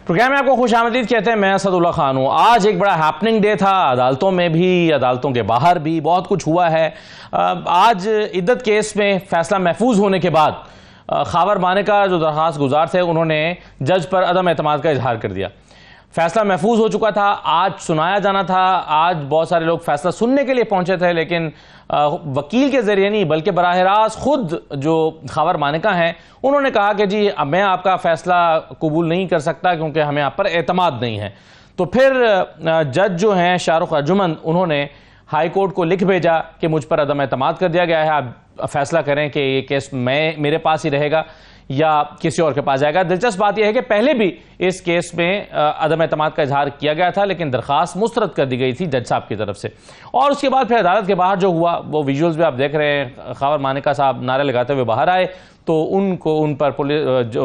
Programme में आपको खुशामदीद कहते हैं। मैं असदुल्ला खान हूँ। आज एक बड़ा हैपनिंग डे था, अदालतों में भी, अदालतों के बाहर भी बहुत कुछ हुआ है। आज इद्दत केस में फैसला महफूज होने के बाद खावर मानेका जो दरखास्त गुजार थे उन्होंने जज पर अदम एतमाद का इजहार कर दिया। फैसला महफूज हो चुका था, आज सुनाया जाना था। आज बहुत सारे लोग फैसला सुनने के लिए पहुंचे थे, लेकिन वकील के जरिए नहीं बल्कि बराह रास्त खुद जो खावर मानेका हैं उन्होंने कहा कि जी मैं आपका फैसला कबूल नहीं कर सकता क्योंकि हमें आप पर एतमाद नहीं है। तो फिर जज जो हैं शाहरुख अर्जुमन, उन्होंने हाई कोर्ट को लिख भेजा कि मुझ पर अदम एतमाद कर दिया गया है, आप फैसला करें कि ये केस मेरे पास ही रहेगा या किसी और के पास जाएगा। दिलचस्प बात यह है कि पहले भी इस केस में अदम एतमाद का इजहार किया गया था, लेकिन दरखास्त मुस्तरद कर दी गई थी जज साहब की तरफ से। और उसके बाद फिर अदालत के बाहर जो हुआ वो विजुअल्स भी आप देख रहे हैं। खावर मानेका साहब नारे लगाते हुए बाहर आए तो उन पर पुलिस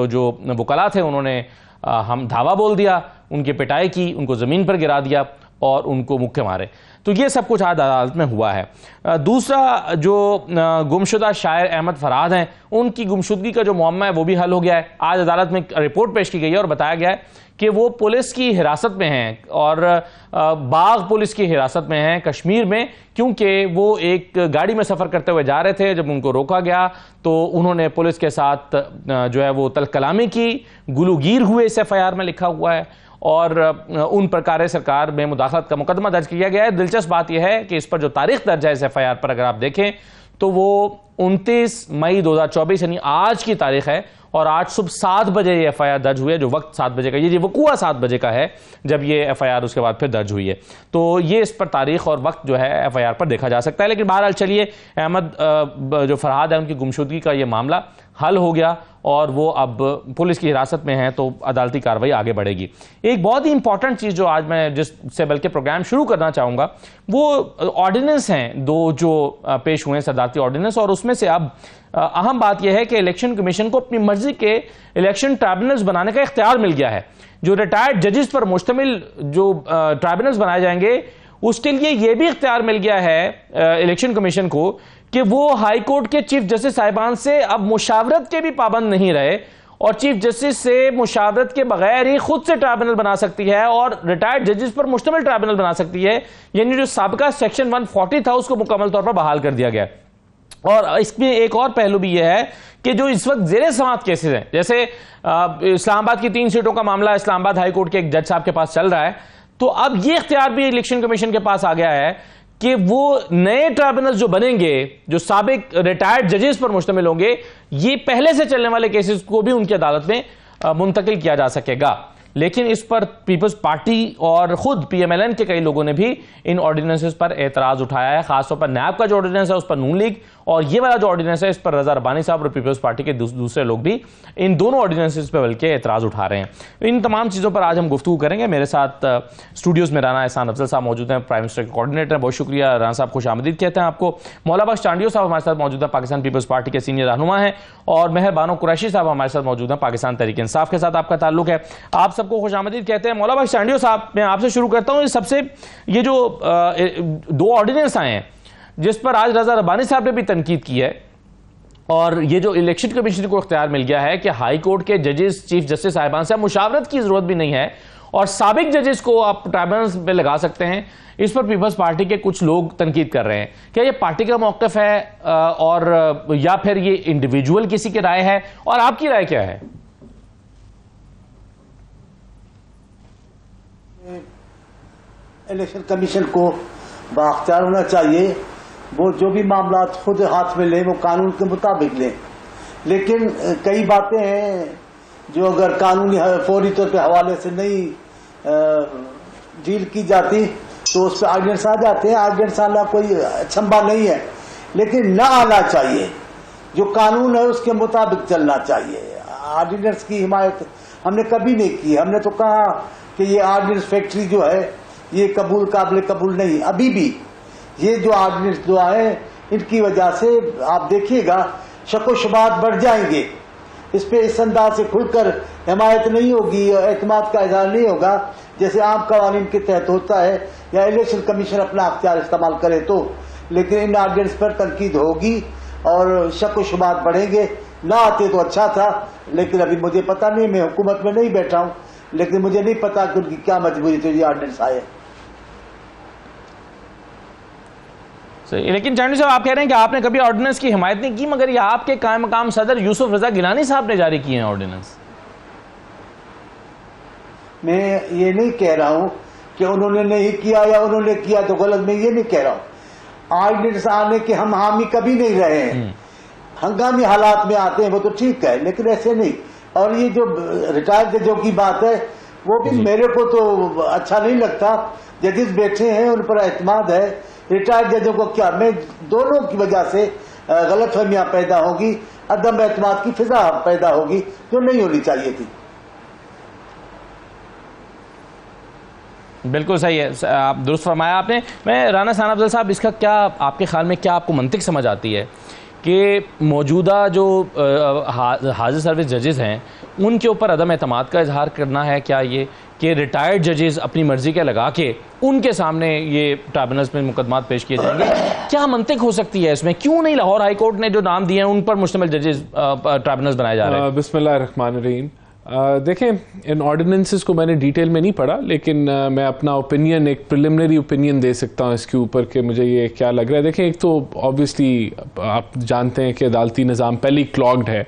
जो वकला थे उन्होंने हम धावा बोल दिया, उनकी पिटाई की, उनको ज़मीन पर गिरा दिया और उनको मुक्के मारे। तो ये सब कुछ आज अदालत में हुआ है। दूसरा जो गुमशुदा शायर अहमद फरहाद हैं, उनकी गुमशुदगी का जो मुअम्मा है वो भी हल हो गया है। आज अदालत में रिपोर्ट पेश की गई है और बताया गया है कि वो पुलिस की हिरासत में हैं और बाग पुलिस की हिरासत में हैं कश्मीर में, क्योंकि वो एक गाड़ी में सफ़र करते हुए जा रहे थे। जब उनको रोका गया तो उन्होंने पुलिस के साथ जो है वो तलकलामी की, गुलूगीर हुए, इस FIR में लिखा हुआ है और उन पर कार्य सरकार में मुदाखलत का मुकदमा दर्ज किया गया है। दिलचस्प बात यह है कि इस पर जो तारीख दर्ज है इस FIR पर, अगर आप देखें तो वो 29 मई 2024 यानी आज की तारीख है और आज सुबह 7 बजे ये FIR दर्ज हुई है। जो वक्त 7 बजे का, ये वकूआ 7 बजे का है जब ये FIR उसके बाद फिर दर्ज हुई है। तो ये इस पर तारीख और वक्त जो है FIR पर देखा जा सकता है। लेकिन बहरहाल चलिए, अहमद जो फरहाद है उनकी गुमशुदगी का ये मामला हल हो गया और वो अब पुलिस की हिरासत में हैं, तो अदालती कार्रवाई आगे बढ़ेगी। एक बहुत ही इंपॉर्टेंट चीज़ जो आज मैं जिससे बल्कि प्रोग्राम शुरू करना चाहूँगा वो ऑर्डिनेंस हैं, दो जो पेश हुए हैं सदारती ऑर्डिनेंस, और उसमें से अब अहम बात यह है कि इलेक्शन कमीशन को अपनी मर्जी के इलेक्शन ट्राइब्यूनल्स बनाने का इख्तियार मिल गया है। जो रिटायर्ड जजेस पर मुश्तमिल जो ट्राइब्यूनल्स बनाए जाएंगे उसके लिए यह भी इख्तियार मिल गया है इलेक्शन कमीशन को कि वो हाई कोर्ट के चीफ जस्टिस साहिबान से अब मुशावरत के भी पाबंद नहीं रहे और चीफ जस्टिस से मुशावरत के बगैर ही खुद से ट्राइब्यूनल बना सकती है और रिटायर्ड जजेस पर मुश्तमिल ट्राइब्यूनल बना सकती है। यानी जो साबिका सेक्शन 140 था उसको मुकम्मल तौर पर बहाल कर दिया गया। और इसमें एक और पहलू भी यह है कि जो इस वक्त ज़ेरे समाअत केसेस हैं, जैसे इस्लामाबाद की 3 सीटों का मामला इस्लामाबाद हाई कोर्ट के एक जज साहब के पास चल रहा है, तो अब यह इख्तियार भी इलेक्शन कमीशन के पास आ गया है कि वो नए ट्राइब्यूनल जो बनेंगे, जो साबिक रिटायर्ड जजेस पर मुश्तमिल होंगे, ये पहले से चलने वाले केसेस को भी उनकी अदालत में मुंतकिल किया जा सकेगा। लेकिन इस पर पीपल्स पार्टी और खुद PMLN के कई लोगों ने भी इन ऑर्डिनेंसेस पर एतराज उठाया है। खासतौर पर नैब का जो ऑर्डिनेंस है उस पर नून लीग, और ये वाला जो ऑर्डिनेंस है इस पर रजा रब्बानी साहब और पीपल्स पार्टी के दूसरे लोग भी इन दोनों ऑर्डिनेंसेस पर बल्कि एतराज उठा रहे हैं। इन तमाम चीज़ों पर आज हम गुफ्तगू करेंगे। मेरे साथ स्टूडियोज़ में राना एहसान अफजल साहब मौजूद हैं, प्राइम मिनिस्टर के कोऑर्डिनेटर। बहुत शुक्रिया राना साहब, खुश आमदीद कहते हैं आपको। मौला बख्श चांडियो साहब हमारे साथ मौजूद हैं, पाकिस्तान पीपल्स पार्टी के सीनियर रहनुमा हैं, और मेहर बानो कुरैशी साहब हमारे साथ मौजूद हैं, पाकिस्तान तहरीक इंसाफ के साथ आपका ताल्लुक है। आप सबको खुश आमदीद कहते हैं। मौला बख्श चांडियो साहब, मैं आपसे शुरू करता हूँ। सबसे ये जो 2 ऑर्डिनेंस आए हैं जिस पर आज रजा रब्बानी साहब ने भी तनकीद की है, और ये जो इलेक्शन कमीशन को इख्तियार मिल गया है कि हाई कोर्ट के जजेस चीफ जस्टिस साहिबान से मुशावरत की जरूरत भी नहीं है और साबिक जजेस को आप ट्राइब्यूनल्स पे लगा सकते हैं, इस पर पीपल्स पार्टी के कुछ लोग तनकीद कर रहे हैं। क्या ये पार्टी का मौक़िफ़ है और या फिर ये इंडिविजुअल किसी की राय है, और आपकी राय क्या है? इलेक्शन कमीशन को बाख्तियार होना चाहिए, वो जो भी मामला खुद हाथ में ले वो कानून के मुताबिक ले। लेकिन कई बातें हैं जो अगर कानूनी फौरी तौर पे हवाले से नहीं डील की जाती तो उस पर आर्डिनेंस आ जाते हैं। आर्डिनेंस आना कोई अचंभा नहीं है, लेकिन ना आना चाहिए। जो कानून है उसके मुताबिक चलना चाहिए। आर्डिनेंस की हिमायत हमने कभी नहीं की। हमने तो कहा कि ये आर्डिनेंस फैक्ट्री जो है ये काबिल कबूल नहीं। अभी भी ये जो आर्डिनेंस जो आए इनकी वजह से आप देखिएगा शक शुबात बढ़ जाएंगे। इस पे इस अंदाज से खुलकर हिमायत नहीं होगी, एतमाद का इजहार नहीं होगा जैसे आम कवानीन के तहत होता है या इलेक्शन कमीशन अपना अख्तियार इस्तेमाल करे तो। लेकिन इन आर्डिनेंस पर तनकीद होगी और शक शुबात बढ़ेंगे। ना आते तो अच्छा था, लेकिन अभी मुझे पता नहीं, मैं हुकूमत में नहीं बैठा हूँ, लेकिन मुझे नहीं पता कि उनकी क्या मजबूरी थी ये ऑर्डिनेंस आए। लेकिन चांडी साहब, आप कह रहे हैं कि आपने कभी ऑर्डिनेंस की हिमायत नहीं की, मगर ये आपके कायम मकाम सदर यूसुफ रजा गिलानी साहब ने जारी किए हैं ऑर्डिनेंस। मैं ये नहीं कह रहा हूं कि उन्होंने नहीं किया या उन्होंने किया तो गलत, मैं ये नहीं कह रहा हूं। ऑर्डिनेंस आने के हम हामी कभी नहीं रहे हैं, हंगामी हालात में आते हैं वो तो ठीक है, लेकिन ऐसे नहीं। और ये जो रिटायर्ड जजों की बात है वो भी मेरे को तो अच्छा नहीं लगता। जजेस बैठे हैं, उन पर एतमाद है। रिटायर्ड जजों को क्या, मैं दोनों की वजह से गलतफहमियां पैदा होगी, अदम एतमाद की फिजा पैदा होगी जो नहीं होनी चाहिए थी। बिल्कुल सही है, आप दुरुस्त फरमाया आपने। मैं राना साना अफजल साहब, इसका क्या आपके ख्याल में, क्या आपको मंतिक समझ आती है कि मौजूदा जो हाजिर सर्विस जजेस हैं उनके ऊपर अदम एतमाद का इजहार करना है? क्या ये कि रिटायर्ड जजेस अपनी मर्जी के लगा के उनके सामने ये ट्राइब्यूनल्स में मुकदमात पेश किए जाएंगे? क्या मंतिक हो सकती है इसमें? क्यों नहीं लाहौर हाई कोर्ट ने जो नाम दिए हैं उन पर मुश्तमिल जजेस ट्राइब्यूनल्स बनाए जा रहे हैं? बिस्मिल्लाहिर्रहमानिर्रहीम। देखें, इन ऑर्डिनेंसेस को मैंने डिटेल में नहीं पढ़ा, लेकिन मैं अपना ओपिनियन, एक प्रिलिमिनरी ओपिनियन दे सकता हूँ इसके ऊपर कि मुझे ये क्या लग रहा है। देखें, एक तो ऑब्वियसली आप जानते हैं कि अदालती निज़ाम पहले ही क्लॉग्ड है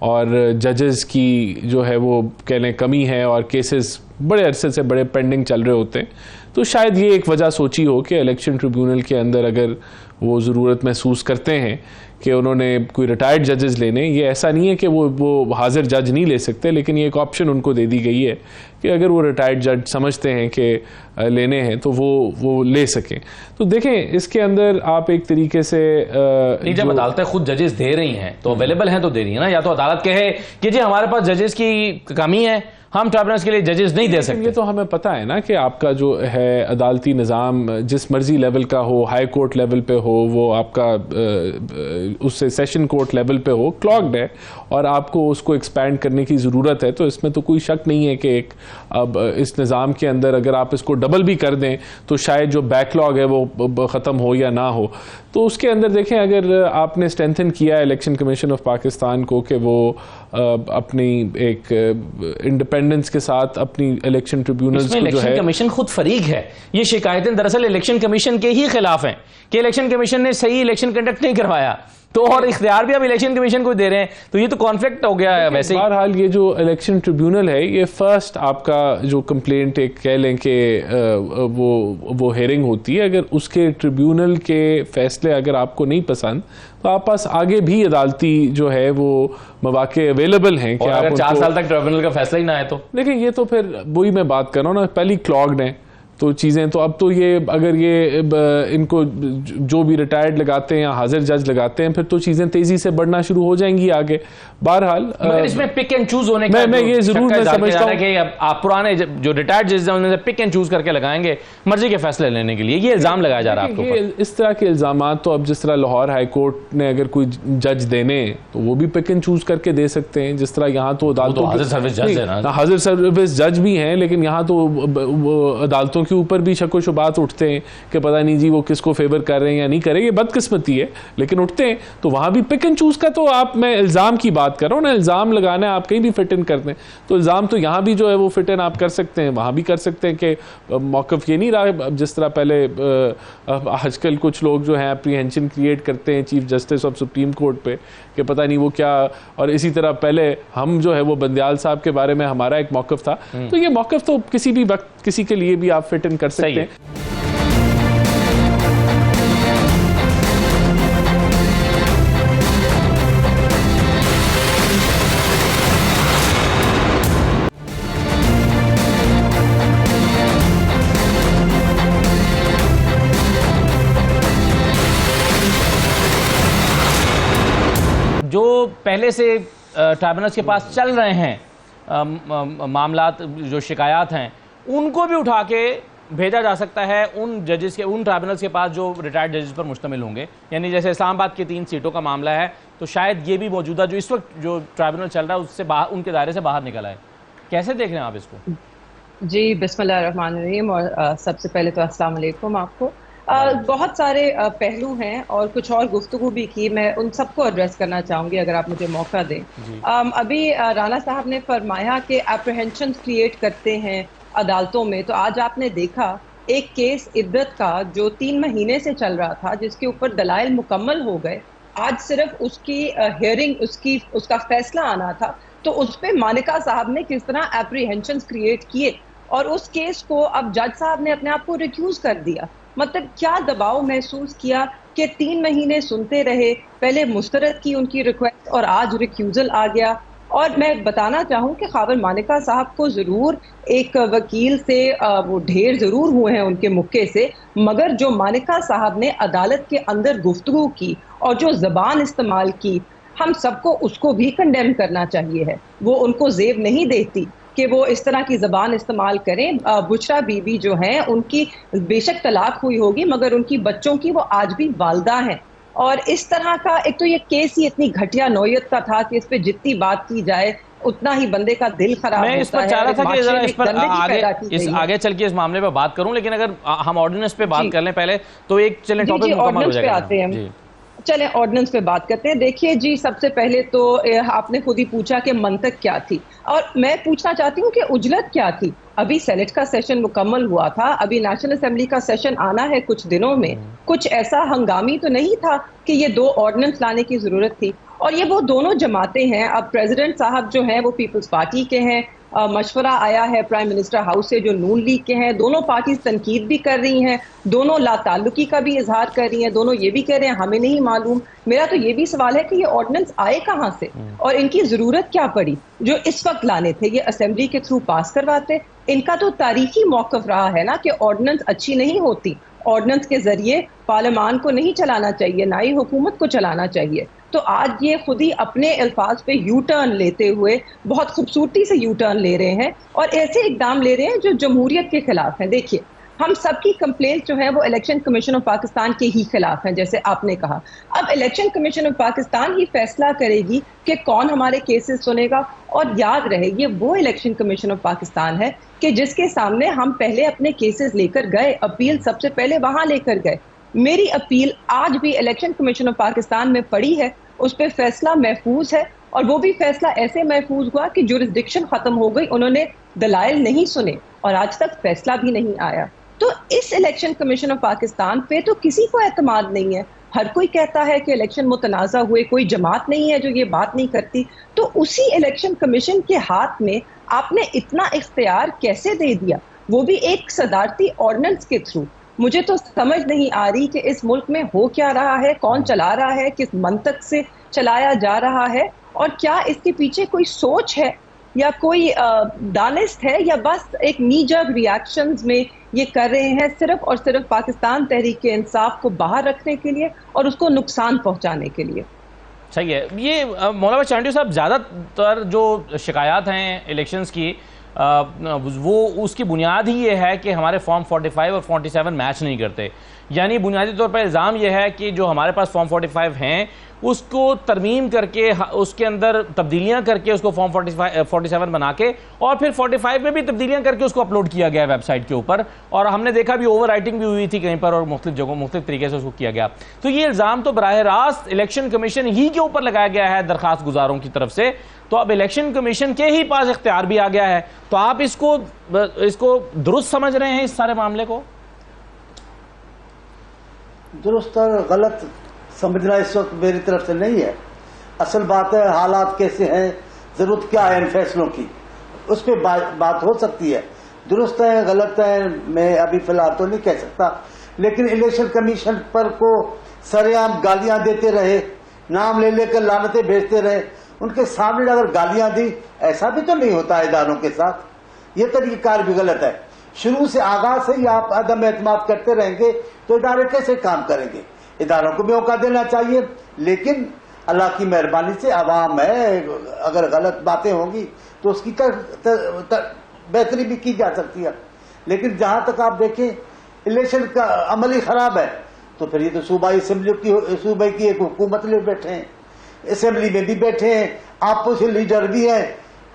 और जजेस की जो है वो कह लें कमी है और केसेस बड़े अरसे से बड़े पेंडिंग चल रहे होते हैं। तो शायद ये एक वजह सोची हो कि इलेक्शन ट्रिब्यूनल के अंदर अगर वो ज़रूरत महसूस करते हैं कि उन्होंने कोई रिटायर्ड जजेस लेने, ये ऐसा नहीं है कि वो हाजिर जज नहीं ले सकते, लेकिन ये एक ऑप्शन उनको दे दी गई है कि अगर वो रिटायर्ड जज समझते हैं कि लेने हैं तो वो ले सकें। तो देखें, इसके अंदर आप एक तरीके से जब अदालतें खुद जजेस दे रही हैं तो अवेलेबल हैं तो दे रही है ना। या तो अदालत कहे कि जी हमारे पास जजेस की कमी है, हम ट्राइब्यूनल्स के लिए जजेस नहीं दे सकते। ये तो हमें पता है ना कि आपका जो है अदालती निज़ाम जिस मर्जी लेवल का हो, हाई कोर्ट लेवल पे हो, वो आपका उससे सेशन कोर्ट लेवल पे हो, क्लॉग्ड है और आपको उसको एक्सपैंड करने की ज़रूरत है। तो इसमें तो कोई शक नहीं है कि एक अब इस निज़ाम के अंदर अगर आप इसको डबल भी कर दें तो शायद जो बैकलॉग है वो ख़त्म हो या ना हो। तो उसके अंदर देखें, अगर आपने स्ट्रेंथन किया है इलेक्शन कमीशन ऑफ पाकिस्तान को कि वो अपनी एक इंडिपेंडेंस के साथ अपनी इलेक्शन ट्रिब्यूनल्स को जो है, इलेक्शन कमीशन खुद फरीक है। ये शिकायतें दरअसल इलेक्शन कमीशन के ही खिलाफ हैं कि इलेक्शन कमीशन ने सही इलेक्शन कंडक्ट नहीं करवाया, तो और इख्तियार भी अब इलेक्शन कमीशन को दे रहे हैं, तो ये तो कॉन्फ्लिक्ट हो गया है। वैसे बहरहाल ये जो इलेक्शन ट्रिब्यूनल है, ये फर्स्ट आपका जो कंप्लेंट एक कह लें कि वो हेयरिंग होती है। अगर उसके ट्रिब्यूनल के फैसले अगर आपको नहीं पसंद तो आप पास आगे भी अदालती जो है वो मौके अवेलेबल हैं कि अगर 4 साल तक ट्रिब्यूनल का फैसला ही ना आए तो देखिए, ये तो फिर वही मैं बात कर रहा हूँ ना, पहली क्लॉग्ड है तो चीज़ें। तो अब तो ये अगर ये इनको जो भी रिटायर्ड लगाते हैं या हाजिर जज लगाते हैं, फिर तो चीज़ें तेज़ी से बढ़ना शुरू हो जाएंगी आगे। बहरहाल इसमें पिक एंड चूज होने का मैं ये ज़रूर मैं समझता हूँ कि आप पुराने जो रिटायर्ड जज हैं उनमें से पिक एंड चूज करके लगाएंगे मर्जी के फैसले लेने के लिए, ये इल्ज़ाम लगाया जा रहा है आपके ऊपर। इस तरह के इल्ज़ाम तो अब जिस तरह लाहौर हाई कोर्ट ने अगर कोई जज देने तो वो भी पिक एंड चूज करके दे सकते हैं। जिस तरह यहाँ तो अदालतों हाजिर सर्विस जज है ना, हाजिर सर्विस जज भी हैं, लेकिन यहाँ तो अदालतों के ऊपर भी शक बात उठते हैं कि पता नहीं जी वो किसको फेवर कर रहे हैं या नहीं कर रहे हैं। ये बदकिस्मती है, लेकिन उठते हैं। तो वहां भी पिक एंड चूज का तो आप, मैं इल्जाम की बात कर रहा हूं ना, इल्जाम लगाना है, आप कहीं भी फिट इन करते हैं तो इल्जाम तो यहां भी जो है वो फिट इन आप कर सकते हैं, वहां भी कर सकते हैं कि मौकफ ये नहीं रहा जिस तरह पहले आजकल कुछ लोग जो है अप्रीहेंशन क्रिएट करते हैं chief justice of supreme court पे कि पता नहीं वो क्या। और इसी तरह पहले हम जो है वो बंदियाल साहब के बारे में हमारा एक मौकफ था, तो ये मौकफ तो किसी भी वक्त किसी के लिए भी आप फिट इन कर सकते हैं। जो पहले से ट्राइब्यूनल्स के पास चल रहे हैं मामलात, जो शिकायत हैं, उनको भी उठा के भेजा जा सकता है उन जजेस के, उन ट्राइब्यूनल्स के पास जो रिटायर्ड जजेस पर मुश्तमिल होंगे। यानी जैसे इस्लामाबाद की 3 सीटों का मामला है, तो शायद ये भी मौजूदा जो इस वक्त जो ट्राइब्यूनल चल रहा है उससे बाहर, उनके दायरे से बाहर निकला है। कैसे देख रहे हैं आप इसको? जी, बिस्मिल्लाहिर्रहमानिर्रहीम। और सबसे पहले तो अस्सलाम वालेकुम आपको। बहुत सारे पहलू हैं और कुछ और गुफ्तगू भी की, मैं उन सबको एड्रेस करना चाहूंगी अगर आप मुझे मौका दें। अभी राना साहब ने फरमाया कि एप्रीहेंशन क्रिएट करते हैं अदालतों में, तो आज आपने देखा एक केस इद्दत का जो 3 महीने से चल रहा था, जिसके ऊपर दलाइल मुकम्मल हो गए, आज सिर्फ उसकी हियरिंग, उसका फैसला आना था, तो उस पे मानिका साहब ने किस तरह एप्रीहेंशन क्रिएट किए और उस केस को अब जज साहब ने अपने आप को रिक्यूज कर दिया। मतलब क्या दबाव महसूस किया कि 3 महीने सुनते रहे, पहले मुस्तरद की उनकी रिक्वेस्ट और आज रिक्यूजल आ गया। और मैं बताना चाहूँ कि खैबर मानिका साहब को ज़रूर एक वकील से वो ढेर ज़रूर हुए हैं उनके मुक्के से, मगर जो मानिका साहब ने अदालत के अंदर गुफ्तगू की और जो ज़बान इस्तेमाल की, हम सबको उसको भी कंडेम करना चाहिए है। वो उनको ज़ेब नहीं देती कि वो इस तरह की ज़बान इस्तेमाल करें। बुशरा बीबी जो हैं, उनकी बेशक तलाक हुई होगी मगर उनकी बच्चों की वो आज भी वालदा हैं। और इस तरह का एक तो ये केस ही इतनी घटिया नौयत का था कि इस पे जितनी बात की जाए उतना ही बंदे का दिल खराब होता है। मैं इस पर चाह रहा था कि जरा इस पर आगे चल के इस मामले पे बात करूं, लेकिन अगर हम ऑर्डिनेंस पे बात कर लें पहले तो एक चलें टॉपिक मुकम्मल हो जाएगा। आते हैं, चलें ऑर्डिनेंस पे बात करते हैं। देखिए जी, सबसे पहले तो आपने खुद ही पूछा कि मंतक क्या थी, और मैं पूछना चाहती हूँ कि उजलत क्या थी। अभी सेनेट का सेशन मुकम्मल हुआ था, अभी नेशनल असेंबली का सेशन आना है कुछ दिनों में। कुछ ऐसा हंगामी तो नहीं था कि ये 2 ऑर्डिनेंस लाने की जरूरत थी। और ये वो दोनों जमातें हैं, अब प्रेसिडेंट साहब जो हैं वो पीपल्स पार्टी के हैं, मशवरा आया है प्राइम मिनिस्टर हाउस से जो नून लीग के हैं, दोनों पार्टीज तनकीद भी कर रही हैं, दोनों लाताल्लुकी का भी इजहार कर रही हैं, दोनों ये भी कह रहे हैं हमें नहीं मालूम। मेरा तो ये भी सवाल है कि ये ऑर्डिनेंस आए कहाँ से और इनकी जरूरत क्या पड़ी जो इस वक्त लाने थे, ये असेंबली के थ्रू पास करवाते। इनका तो तारीखी मौकफ रहा है ना कि ऑर्डिनेंस अच्छी नहीं होती, ऑर्डिनेंस के जरिए पार्लियामान को नहीं चलाना चाहिए, ना ही हुकूमत को चलाना चाहिए। तो आज ये खुद ही अपने अल्फाज पे यू टर्न लेते हुए बहुत खूबसूरती से यू टर्न ले रहे हैं और ऐसे इकदाम ले रहे हैं जो जमहूरियत के खिलाफ हैं। देखिए, हम सबकी कंप्लेंट जो है वो इलेक्शन कमीशन ऑफ पाकिस्तान के ही खिलाफ हैं, जैसे आपने कहा। अब इलेक्शन कमीशन ऑफ पाकिस्तान ही फैसला करेगी कि कौन हमारे केसेस सुनेगा। और याद रहे, ये वो इलेक्शन कमीशन ऑफ पाकिस्तान है कि जिसके सामने हम पहले अपने केसेस लेकर गए, अपील सबसे पहले वहां लेकर गए। मेरी अपील आज भी इलेक्शन कमीशन ऑफ पाकिस्तान में पड़ी है, उस पर फैसला महफूज है, और वो भी फैसला ऐसे महफूज हुआ कि जुरिस्डिक्शन खत्म हो गई, उन्होंने दलाइल नहीं सुने और आज तक फैसला भी नहीं आया। तो इस इलेक्शन कमीशन ऑफ पाकिस्तान पे तो किसी को एतमाद नहीं है। हर कोई कहता है कि इलेक्शन मुतनाज़ा हुए, कोई जमात नहीं है जो ये बात नहीं करती। तो उसी इलेक्शन कमीशन के हाथ में आपने इतना इख्तियार कैसे दे दिया, वो भी एक सदारती ऑर्डिनेंस के थ्रू। मुझे तो समझ नहीं आ रही कि इस मुल्क में हो क्या रहा है, कौन चला रहा है, किस मंतक से चलाया जा रहा है, और क्या इसके पीछे कोई सोच है या कोई दानिस्त है, या बस एक नी-जर्क रिएक्शंस में ये कर रहे हैं सिर्फ और सिर्फ पाकिस्तान तहरीक इंसाफ को बाहर रखने के लिए और उसको नुकसान पहुंचाने के लिए। सही है। ये मौलाना चांडियो साहब, ज़्यादातर जो शिकायत हैं इलेक्शंस की वो उसकी बुनियाद ही ये है कि हमारे फॉर्म 45 और 47 मैच नहीं करते। यानी बुनियादी तौर पर इल्ज़ाम यह है कि जो हमारे पास फॉर्म 45 हैं उसको तरमीम करके, उसके अंदर तब्दीलियां करके, उसको फॉर्म 47 बना के और फिर 45 में भी तब्दीलियां करके उसको अपलोड किया गया वेबसाइट के ऊपर, और हमने देखा भी ओवर राइटिंग भी हुई थी कहीं पर और मुख्तलिफ जगहों मुख्तलिफ तरीके से उसको किया गया। तो ये इल्ज़ाम तो बराह रास्त इलेक्शन कमीशन ही के ऊपर लगाया गया है दरख्वास्त गुजारों की तरफ से। तो अब इलेक्शन कमीशन के ही पास इख्तियार भी आ गया है, तो आप इसको दुरुस्त समझ रहे हैं इस सारे मामले को? दुरुस्त और गलत समझना इस वक्त मेरी तरफ से नहीं है। असल बात है हालात कैसे हैं, जरूरत क्या है इन फैसलों की, उस पर बात हो सकती है। दुरुस्त है गलत है मैं अभी फिलहाल तो नहीं कह सकता, लेकिन इलेक्शन कमीशन पर को सरेआम गालियां देते रहे, नाम ले लेकर लानतें भेजते रहे, उनके सामने अगर गालियां दी, ऐसा भी तो नहीं होता है इदारों के साथ। ये तरीक़ाकार भी गलत है। शुरू से आगाज से ही आप अदम एतमाद करते रहेंगे तो इदारे कैसे काम करेंगे? इदारों को भी मौका देना चाहिए, लेकिन अल्लाह की मेहरबानी से आवाम है, अगर गलत बातें होंगी तो उसकी बेहतरी भी की जा सकती है। लेकिन जहां तक आप देखें इलेक्शन का अमल ही खराब है, तो फिर ये तो सूबाई सूबे की एक हुकूमत ले बैठे हैं, असेंबली में भी बैठे हैं, अपोजिशन लीडर भी हैं।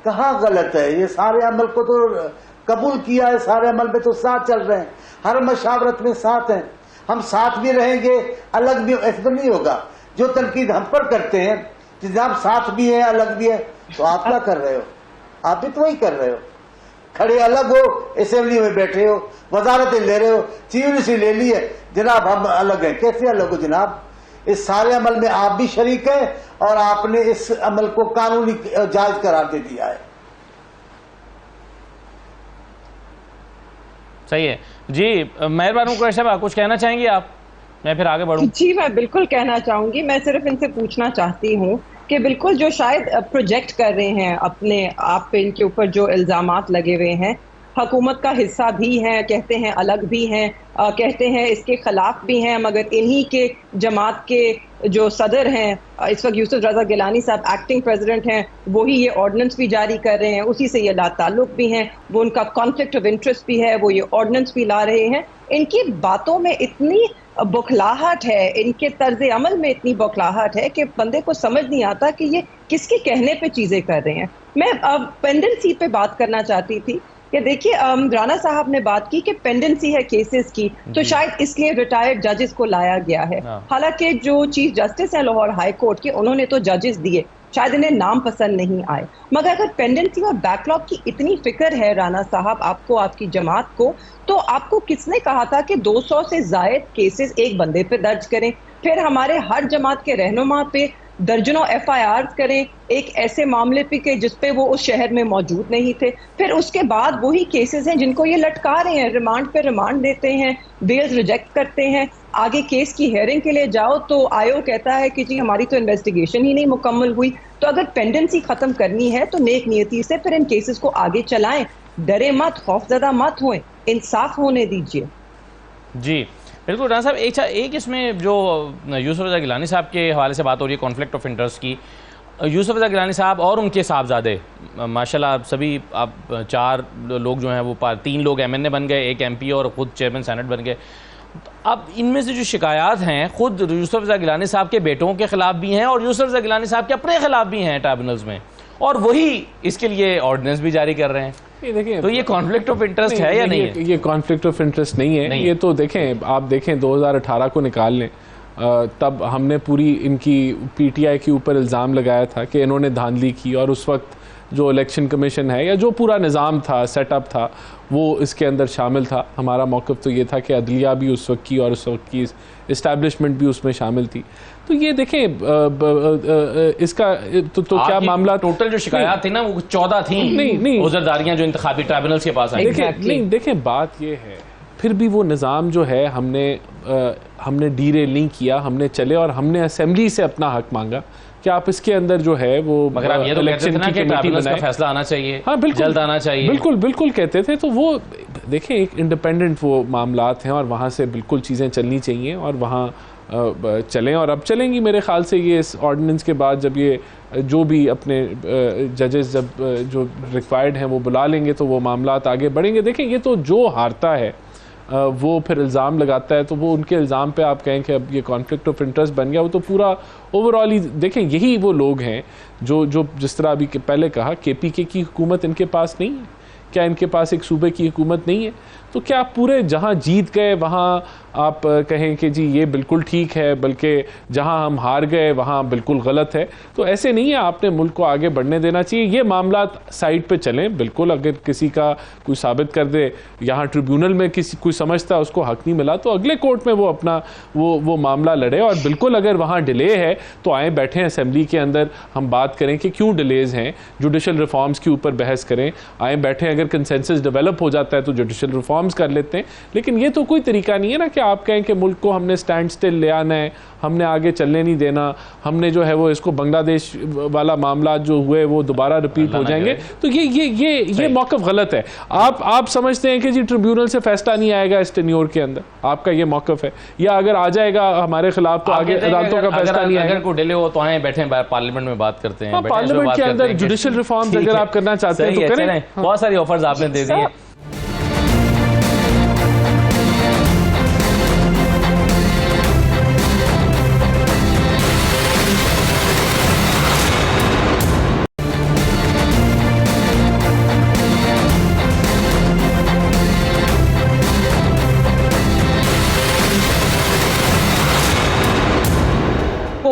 कहाँ गलत है? ये सारे अमल को तो कबूल किया है, सारे अमल में तो साथ चल रहे हैं, हर मशावरत में साथ हैं। हम साथ भी रहेंगे, अलग भी, ऐसा नहीं होगा। जो तनकीद हम पर करते हैं कि जब साथ भी है अलग भी है, तो आप क्या कर रहे हो? आप भी तो वही कर रहे हो, खड़े अलग हो, असेंबली में बैठे हो, वजारतें ले रहे हो, चीफ मिनिस्ट्री ले ली है, जनाब हम अलग हैं। कैसे अलग हो जनाब? इस सारे अमल में आप भी शरीक हैं और आपने इस अमल को कानूनी जायज करार दे दिया है। सही है जी। मेहरबान कुरैशी साहब, कुछ कहना चाहेंगे आप? मैं फिर आगे बढ़ूं। जी, मैं बिल्कुल कहना चाहूंगी। मैं सिर्फ इनसे पूछना चाहती हूँ कि बिल्कुल जो शायद प्रोजेक्ट कर रहे हैं अपने आप पे, इनके ऊपर जो इल्जामात लगे हुए हैं, हुकूमत का हिस्सा भी हैं, कहते हैं अलग भी हैं, कहते हैं इसके खिलाफ भी हैं, मगर इन्हीं के जमात के जो सदर हैं इस वक्त यूसुफ रजा गिलानी साहब एक्टिंग प्रेसिडेंट हैं, वही ये ऑर्डिनेंस भी जारी कर रहे हैं, उसी से ये लाताल्लुक भी हैं, वो उनका कॉन्फ्लिक्ट ऑफ इंटरेस्ट भी है, वो ये ऑर्डिनेंस भी ला रहे हैं। इनकी बातों में इतनी बौखलाहट है, इनके तर्ज अमल में इतनी बौखलाहट है कि बंदे को समझ नहीं आता कि ये किसके कहने पे चीज़ें कर रहे हैं। मैं अब पेंडेंसी पे बात करना चाहती थी कि देखिए, राना साहब ने बात की कि पेंडेंसी है केसेस की, तो शायद इसलिए रिटायर्ड जजेस को लाया गया है। हालांकि जो चीफ जस्टिस हैं लाहौर हाई कोर्ट के, उन्होंने तो जजेस दिए, शायद इन्हें नाम पसंद नहीं आए, मगर अगर पेंडेंसी और बैकलॉग की इतनी फिक्र है राना साहब आपको, आपकी जमात को, तो आपको किसने कहा था कि 200 से जायद केसेस एक बंदे पे दर्ज करें, फिर हमारे हर जमात के रहनुमा पे दर्जनों FIR करें एक ऐसे मामले पे कि जिसपे वो उस शहर में मौजूद नहीं थे, फिर उसके बाद वही केसेस हैं जिनको ये लटका रहे हैं, रिमांड पे रिमांड देते हैं, बेल्स रिजेक्ट करते हैं, आगे केस की हेयरिंग के लिए जाओ तो आयोग कहता है कि जी हमारी तो इन्वेस्टिगेशन ही नहीं मुकम्मल हुई। तो अगर पेंडेंसी खत्म करनी है तो नेक नियति से फिर इन केसेस को आगे चलाएं, डरे मत, खौफजदा मत होएं, इंसाफ होने दीजिए। जी बिल्कुल। राना साहब, एक इसमें जो यूसुफ रजा गिलानी साहब के हवाले से बात हो रही है कॉन्फ्लिक्ट ऑफ इंटरेस्ट की, यूसुफ रजा गिलानी साहब और उनके साहबजादे माशाल्लाह सभी, आप 4 लोग जो हैं वो 3 लोग MNA बन गए, एक MP और ख़ुद चेयरमैन सेनेट बन गए। अब इनमें से जो शिकायत हैं खुद यूसुफ रजा गिलानी साहब के बेटों के खिलाफ भी हैं और यूसुफ रजा गिलानी साहब के अपने खिलाफ भी हैं ट्राइब्यूनल्स में, और वही इसके लिए ऑर्डिनेंस भी जारी कर रहे हैं। देखिए, तो ये कॉन्फ्लिक्ट ऑफ इंटरेस्ट है या नहीं है? ये कॉन्फ्लिक्ट ऑफ इंटरेस्ट नहीं है, ये तो देखें, आप देखें 2018 को निकाल लें, तब हमने पूरी इनकी PTI के ऊपर इल्ज़ाम लगाया था कि इन्होंने धांधली की, और उस वक्त जो इलेक्शन कमीशन है या जो पूरा निज़ाम था, सेटअप था, वो इसके अंदर शामिल था। हमारा मौक़िफ़ तो ये था कि अदलिया भी उस वक्त की और उस वक्त की इस्टेब्लिशमेंट भी उसमें शामिल थी। तो ये देखें, इसका तो क्या मामला, टोटल जो शिकायत थी ना वो 14 थी, नहीं उज़रदारियां जो इंतखाबी ट्राइब्यूनल्स के पास आई। नहीं देखें, बात ये है, फिर भी वो निज़ाम जो है हमने डीरेल नहीं किया, हमने चले और हमने असेंबली से अपना हक मांगा कि आप इसके अंदर जो है वो मगर आप ये तो कहते थे ना कि ट्राइब्यूनल्स का फैसला आना चाहिए, हाँ बिल्कुल जल्द आना चाहिए। बिल्कुल कहते थे। तो वो देखें, एक इंडिपेंडेंट वो मामलात हैं और वहाँ से बिल्कुल चीज़ें चलनी चाहिए और वहाँ चलें, और अब चलेंगी मेरे ख्याल से। ये इस ऑर्डिनेंस के बाद जब ये जो भी अपने जजेस जब जो रिक्वायर्ड हैं वो बुला लेंगे तो वो मामलात आगे बढ़ेंगे। देखें, ये तो जो हारता है वो फिर इल्ज़ाम लगाता है, तो वो उनके इल्ज़ाम पे आप कहें कि अब ये कॉन्फ्लिक्ट ऑफ इंटरेस्ट बन गया, वो तो पूरा ओवरऑल ही देखें, यही वो लोग हैं जो जिस तरह अभी पहले कहा, KPK की हुकूमत इनके पास नहीं है क्या? इनके पास एक सूबे की हुकूमत नहीं है? तो क्या आप पूरे जहाँ जीत गए वहाँ आप कहें कि जी ये बिल्कुल ठीक है, बल्कि जहाँ हम हार गए वहाँ बिल्कुल गलत है? तो ऐसे नहीं है, आपने मुल्क को आगे बढ़ने देना चाहिए। ये मामला साइड पे चलें, बिल्कुल अगर किसी का कोई साबित कर दे, यहाँ ट्रिब्यूनल में किसी कोई समझता है उसको हक नहीं मिला, तो अगले कोर्ट में वो अपना वो मामला लड़े। और बिल्कुल अगर वहाँ डिले है तो आए बैठें असेंबली के अंदर, हम बात करें कि क्यों डिलेज़ हैं, जुडिशल रिफॉर्म्स के ऊपर बहस करें, आए बैठें, अगर कंसेंसस डेवलप हो जाता है तो जुडिशल रिफॉर्म्स कर लेते हैं। लेकिन ये तो कोई तरीका नहीं है ना कि आप कहें कि मुल्क को हमने स्टैंड स्टिल ले आना है, हमने आगे चलने नहीं देना, हमने जो है वो इसको बांग्लादेश वाला मामला जो हुए वो दोबारा रिपीट हो जाएंगे। तो ये मौक़िफ़ गलत है। आप समझते हैं कि जी ट्रिब्यूनल से फैसला नहीं आएगा इस टेन्योर के अंदर, आपका ये मौक़िफ़ है, या अगर आ जाएगा हमारे खिलाफ तो आगे अदालतों का फैसला नहीं आएगा। अगर कोई डिले हो तो आए बैठे पार्लियामेंट में बात करते हैं, पार्लियामेंट के अंदर जुडिशल रिफॉर्म्स अगर आप करना चाहते हैं तो करें। बहुत सारी ऑफर्स आपने दे दी।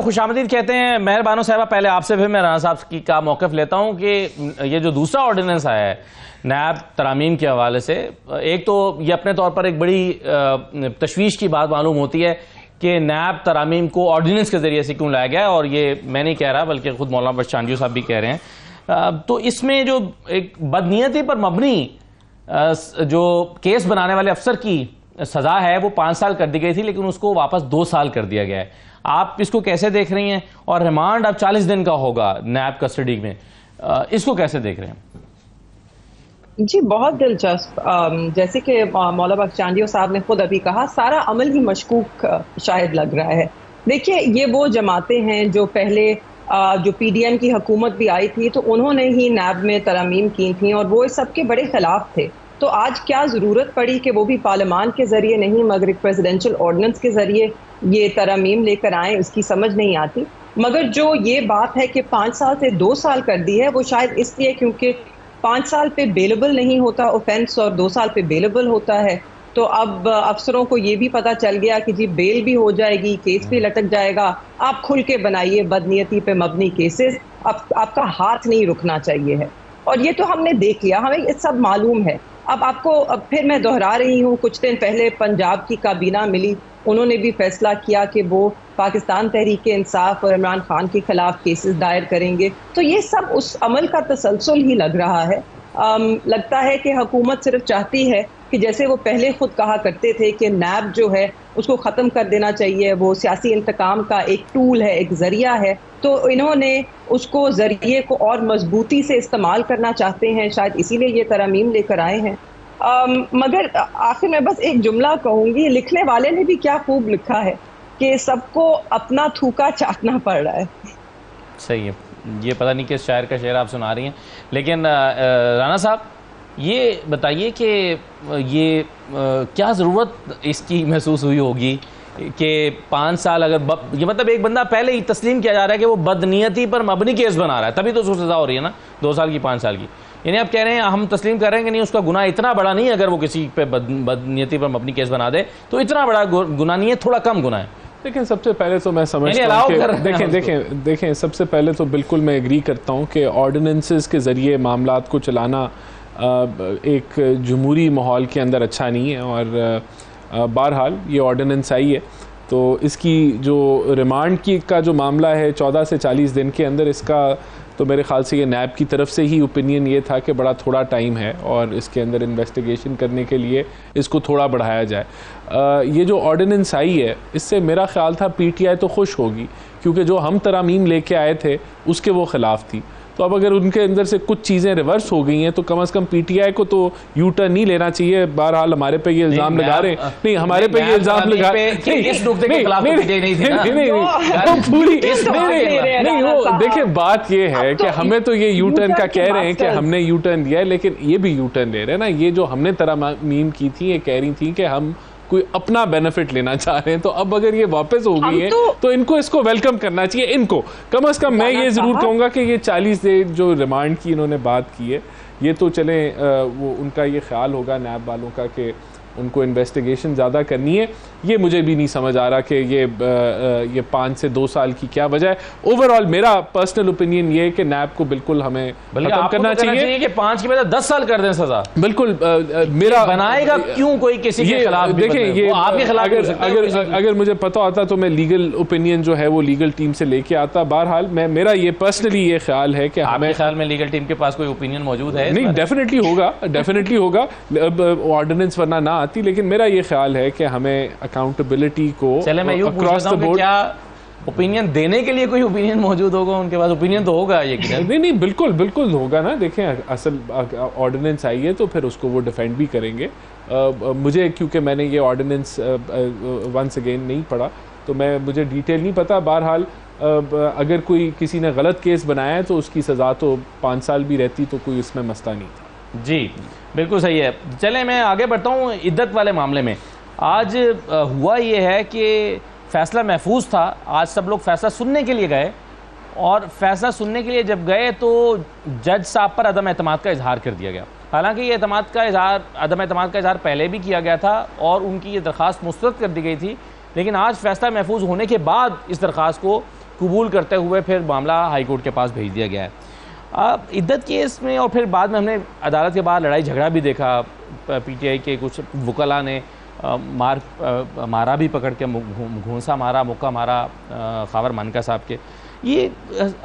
खुशामदीद कहते हैं। मेहरबानो साहबा, पहले आपसे फिर मैं राना साहब की का मौक़िफ़ लेता हूँ कि ये जो दूसरा ऑर्डिनेंस आया है नैब तरामीम के हवाले से, एक तो ये अपने तौर पर एक बड़ी तशवीश की बात मालूम होती है कि नैब तरामीम को ऑर्डिनेंस के ज़रिए से क्यों लाया गया, और ये मैं नहीं कह रहा बल्कि ख़ुद मौलाना बख्श साहब भी कह रहे हैं। तो इसमें जो एक बदनीयती पर मबनी जो केस बनाने वाले अफसर की सज़ा है वो 5 साल कर दी गई थी, लेकिन उसको वापस 2 साल कर दिया गया है। आप इसको कैसे देख रही हैं? और रिमांड अब 40 दिन का होगा नैब कस्टडी में, इसको कैसे देख रहे हैं? जी बहुत दिलचस्प। जैसे कि मौलाना बख्श साहब ने खुद अभी कहा, सारा अमल ही मशकूक शायद लग रहा है। देखिए, ये वो जमातें हैं जो पहले जो पीडीएम की हुकूमत भी आई थी तो उन्होंने ही नैब में तरमीम की थी और वो इस सब के बड़े खिलाफ थे। तो आज क्या ज़रूरत पड़ी कि वो भी पार्लियामान के ज़रिए नहीं मगर एक प्रेसिडेंशियल ऑर्डिनेंस के ज़रिए ये तरमीम लेकर आएँ, इसकी समझ नहीं आती। मगर जो ये बात है कि 5 साल से 2 साल कर दी है, वो शायद इसलिए क्योंकि 5 साल पे बेलेबल नहीं होता ऑफेंस और 2 साल पे बेलेबल होता है। तो अब अफसरों को ये भी पता चल गया कि जी बेल भी हो जाएगी, केस भी लटक जाएगा, आप खुल के बनाइए बदनीयती पे मबनी केसेस, आपका हाथ नहीं रुकना चाहिए है। और ये तो हमने देख लिया, हमें ये सब मालूम है। अब फिर मैं दोहरा रही हूँ, कुछ दिन पहले पंजाब की काबीना मिली, उन्होंने भी फैसला किया कि वो पाकिस्तान तहरीक इंसाफ और इमरान खान के खिलाफ केसेस दायर करेंगे। तो ये सब उस अमल का तसलसल ही लग रहा है। लगता है कि हुकूमत सिर्फ चाहती है कि जैसे वो पहले खुद कहा करते थे कि नैब जो है उसको ख़त्म कर देना चाहिए, वो सियासी इंतकाम का एक टूल है, एक ज़रिया है, तो इन्होंने उसको ज़रिए को और मजबूती से इस्तेमाल करना चाहते हैं, शायद इसीलिए ये तरमीम लेकर आए हैं। मगर आखिर में बस एक जुमला कहूँगी, लिखने वाले ने भी क्या खूब लिखा है कि सबको अपना थूका चाटना पड़ रहा है। सही है, ये पता नहीं किस शायर का शेर आप सुना रही हैं, लेकिन राना साहब ये बताइए कि ये क्या ज़रूरत इसकी महसूस हुई होगी कि 5 साल अगर ये मतलब एक बंदा पहले ही तस्लीम किया जा रहा है कि वो बदनीयती पर मबनी केस बना रहा है, तभी तो उसको सज़ा हो रही है ना 2 साल की 5 साल की। यानी आप कह रहे हैं, हम तस्लीम कर रहे हैं कि नहीं उसका गुनाह इतना बड़ा नहीं है, अगर वो किसी पे बदनीयती पर मबनी केस बना दे तो इतना बड़ा गुनाह नहीं है, थोड़ा कम गुनाह है। लेकिन सबसे पहले तो मैं समझता हूँ कि देखें सबसे पहले तो बिल्कुल मैं एग्री करता हूँ कि ऑर्डिनेंसेस के ज़रिए मामलात को चलाना एक जमहूरी माहौल के अंदर अच्छा नहीं है। और बहरहाल ये ऑर्डिनेंस आई है तो इसकी जो रिमांड की का जो मामला है 14 से 40 दिन के अंदर, इसका तो मेरे ख़्याल से ये नैब की तरफ से ही ओपिनियन ये था कि बड़ा थोड़ा टाइम है और इसके अंदर इन्वेस्टिगेशन करने के लिए इसको थोड़ा बढ़ाया जाए। ये जो ऑर्डिनेंस आई है इससे मेरा ख़्याल था पीटीआई तो खुश होगी, क्योंकि जो हम तरामीम लेके आए थे उसके वो ख़िलाफ़ थी। तो अब अगर उनके अंदर से कुछ चीज़ें रिवर्स हो गई हैं तो कम से कम पीटीआई को तो यू टर्न नहीं लेना चाहिए। बहरहाल हमारे पे ये इल्ज़ाम लगा रहे नहीं, हमारे पे ये इल्ज़ाम लगा नहीं वो देखिए बात ये है कि हमें तो ये यू टर्न का कह रहे हैं कि हमने यू टर्न लिया है, लेकिन ये भी यू टर्न ले रहे हैं ना। ये जो हमने तरामीम की थी ये कह रही थी कि हम कोई अपना बेनिफिट लेना चाह रहे हैं, तो अब अगर ये वापस हो गई है तो इनको इसको वेलकम करना चाहिए। इनको कम से कम मैं ये ज़रूर कहूँगा कि ये 40 दिन जो रिमांड की इन्होंने बात की है, ये तो चले वो उनका ये ख्याल होगा नैब वालों का कि उनको इन्वेस्टिगेशन ज़्यादा करनी है। ये मुझे भी नहीं समझ आ रहा कि ये 5 से 2 साल की क्या वजह है। ओवरऑल मेरा पर्सनल ओपिनियन ये है कि नैब को बिल्कुल हमें खत्म करना चाहिए कि 5 की बजाय 10 साल कर दें सज़ा। बिल्कुल मेरा बनाएगा क्यों कोई किसी के खिलाफ? देखें ये आपके खिलाफ अगर मुझे पता होता तो मैं लीगल ओपिनियन जो है वो लीगल टीम से लेके आता। बहरहाल मेरा ये पर्सनली ये ख्याल है कि हमें ख्याल में लीगल टीम के पास कोई ओपिनियन मौजूद है? नहीं, डेफिनेटली होगा ऑर्डिनेंस वरना ना आती, लेकिन मेरा ये ख्याल है कि हमें अकाउंटेबिलिटी को अक्रॉस द बोर्ड, क्या ओपिनियन देने के लिए कोई ओपिनियन मौजूद होगा उनके पास? ओपिनियन तो होगा ये नहीं बिल्कुल होगा ना। देखें असल ऑर्डिनेंस आई है तो फिर उसको वो डिफेंड भी करेंगे। मुझे क्योंकि मैंने ये ऑर्डिनेंस वंस अगेन नहीं पढ़ा तो मुझे डिटेल नहीं पता। बहरहाल अगर कोई किसी ने गलत केस बनाया है तो उसकी सज़ा तो 5 साल भी रहती तो कोई उसमें मसला नहीं था। जी बिल्कुल सही है। चलें मैं आगे बढ़ता हूँ इद्दत वाले मामले में। आज हुआ ये है कि फ़ैसला महफूज था। आज सब लोग फ़ैसला सुनने के लिए गए और फ़ैसला सुनने के लिए जब गए तो जज साहब पर अदम एतमाद का इजहार कर दिया गया। हालांकि ये अदम एतमाद का इजहार पहले भी किया गया था और उनकी ये दरख्वास्त मुस्तरद कर दी गई थी, लेकिन आज फ़ैसला महफूज होने के बाद इस दरख्वास्त को कबूल करते हुए फिर मामला हाई कोर्ट के पास भेज दिया गया है। इद्दत केस में और फिर बाद में हमने अदालत के बाहर लड़ाई झगड़ा भी देखा, पीटीआई के कुछ वकला ने मारा भी, पकड़ के घूंसा मारा, मुक्का मारा खावर मानका साहब के। ये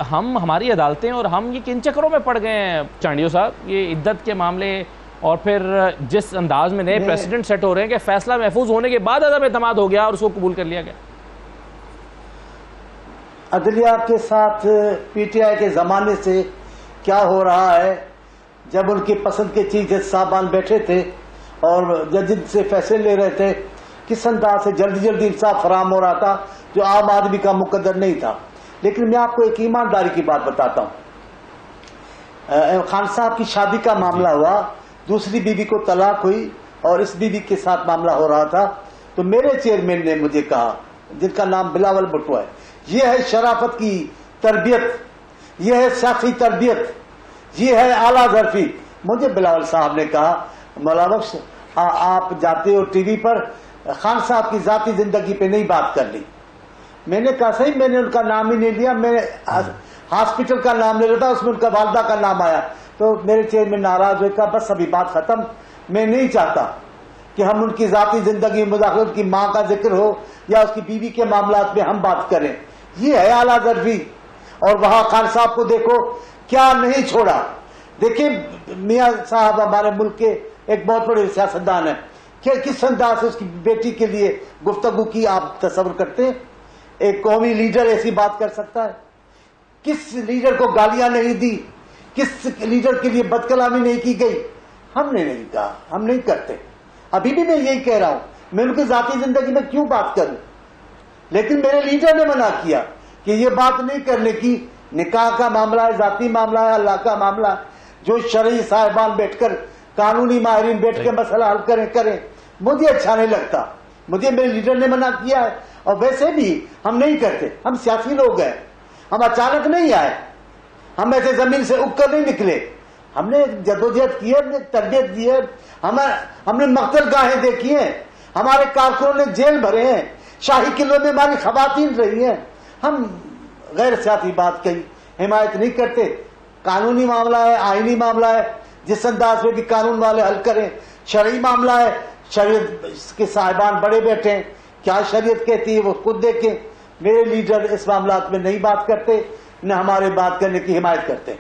हमारी अदालतें और हम ये किन चक्करों में पड़ गए हैं चांडियो साहब, ये इद्दत के मामले और फिर जिस अंदाज में नए प्रेसिडेंट सेट हो रहे हैं कि फैसला महफूज होने के बाद अदम एतमाद हो गया और उसको कबूल कर लिया गया। अदलिया के साथ पीटीआई के ज़माने से क्या हो रहा है, जब उनकी पसंद के चीफ जज साहबान बैठे थे और जज से फैसले ले रहे थे, किस अंदाज से जल्दी जल्दी इंसाफ फराम हो रहा था जो आम आदमी का मुकद्दर नहीं था। लेकिन मैं आपको एक ईमानदारी की बात बताता हूँ। खान साहब की शादी का मामला हुआ, दूसरी बीवी को तलाक हुई और इस बीवी के साथ मामला हो रहा था, तो मेरे चेयरमैन ने मुझे कहा, जिनका नाम बिलावल भुट्टो है, यह है शराफत की तरबियत, यह है सियासी तरबियत, यह है आला ज़र्फी। मुझे बिलावल साहब ने कहा, मौला बख्श आप जाते हो टीवी पर, खान साहब की जाती जिंदगी पे नहीं बात कर ली। मैंने कहा सही, मैंने उनका नाम ही नहीं लिया, मैंने हॉस्पिटल का नाम ले लिया था, उसमें उनका वालदा का नाम आया, तो मेरे चेयरमैन नाराज हुए, कहा बस अभी बात खत्म, मैं नहीं चाहता कि हम उनकी जाती जिंदगी में मुदाखलत, उनकी माँ का जिक्र हो या उसकी बीवी के मामलात में हम बात करें। ये है आला ज़र्फी। और वहां खान साहब को देखो क्या नहीं छोड़ा। देखिए मियाँ साहब हमारे मुल्क के एक बहुत बड़े सियासतदान है, क्या किस अंदाज से उसकी बेटी के लिए गुफ्तगू की आप तस्वर करते हैं? एक कौमी लीडर ऐसी बात कर सकता है? किस लीडर को गालियां नहीं दी, किस लीडर के लिए बदकलामी नहीं की गई? हमने नहीं कहा, हम नहीं करते। अभी भी मैं यही कह रहा हूं, मैं उनकी जाती जिंदगी में क्यों बात करूं, लेकिन मेरे लीडर ने मना किया कि ये बात नहीं करने की। निकाह का मामला है, जाती मामला है, अल्लाह का मामला है, जो शरई साहिबान बैठकर, कानूनी माहिरीन बैठ के मसला हल करें, मुझे अच्छा नहीं लगता। मुझे मेरे लीडर ने मना किया है, और वैसे भी हम नहीं करते। हम सियासी लोग हैं, हम अचानक नहीं आए, हम ऐसे जमीन से उगकर नहीं निकले। हमने जदोजहद की है, हमने तरबियत दी है, हमने मकतल गाहें देखी हैं, हमारे कारकुनों ने जेल भरे हैं, शाही किलों में हमारी खवातीन रही हैं। हम गैर सियासी बात की हिमायत नहीं करते। कानूनी मामला है, आईनी मामला है, जिस अंदाज में भी कानून वाले हल करें। शरई मामला है, शरीयत के साहिबान बड़े बैठे हैं, क्या शरीयत कहती है वो खुद देखें। मेरे लीडर इस मामलात में नहीं बात करते, न हमारे बात करने की हिमायत करते।